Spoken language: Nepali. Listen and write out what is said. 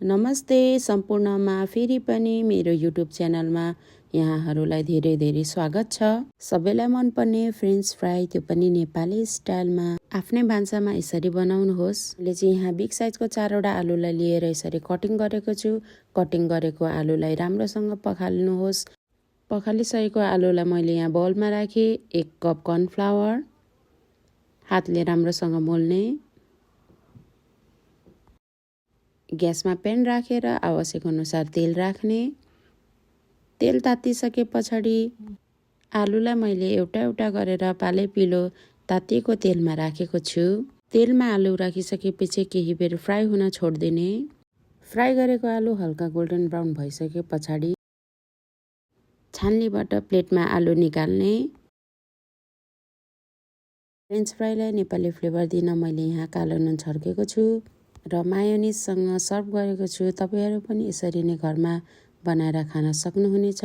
नमस्ते सम्पूर्णमा फेरि पनि मेरो युट्युब च्यानलमा यहाँहरूलाई धेरै धेरै स्वागत छ। सबैलाई मनपर्ने फ्रेन्च फ्राई, त्यो पनि नेपाली स्टाइलमा आफ्नै भान्सामा यसरी बनाउनुहोस्। मैले चाहिँ यहाँ बिग साइजको 4वटा आलुलाई लिएर यसरी कटिङ गरेको छु। कटिङ गरेको आलुलाई राम्रोसँग पखाल्नुहोस्। पखालिसकेको आलुलाई मैले यहाँ बाउलमा राखेँ। 1 कप कर्नफ्लावर हातले राम्रोसँग मोल्ने। ग्यासमा पेन राखेर आवश्यक अनुसार तेल राख्ने। तेल तातिसके पछाडि आलुलाई मैले एउटा एउटा गरेर पालै पिलो तातिएको तेलमा राखेको छु। तेलमा आलु राखिसकेपछि केही बेर फ्राई हुन छोडिदिने। फ्राई गरेको आलु हल्का गोल्डन ब्राउन भइसके पछाडि छान्नीबाट प्लेटमा आलु निकाल्ने। फ्रेन्च फ्राईलाई नेपाली फ्लेभर दिन मैले यहाँ कालो नुन छर्केको छु र मायोनिजसँग सर्भ गरेको छु। तपाईहरु पनि यसरी नै घरमा बनाएर खान सक्नुहुनेछ।